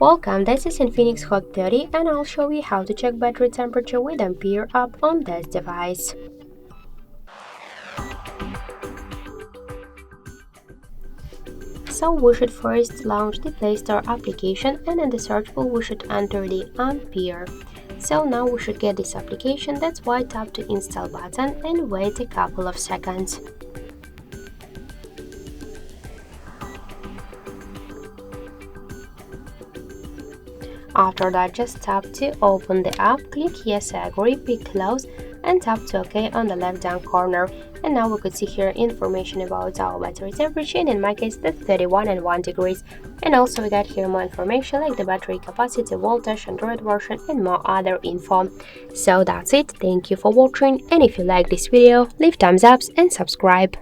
Welcome, this is INFINIX Hot 30 and I'll show you how to check battery temperature with Ampere App on this device. So we should first launch the Play Store application and in the search bar we should enter the Ampere. So now we should get this application, that's why tap the install button and wait a couple of seconds. After that, just tap to open the app, click yes I agree, pick close and tap to OK on the left down corner. And now we could see here information about our battery temperature, and in my case that's 31.1 degrees. And also we got here more information like the battery capacity, voltage, Android version and more other info. So that's it, thank you for watching, and if you like this video, leave thumbs up and subscribe.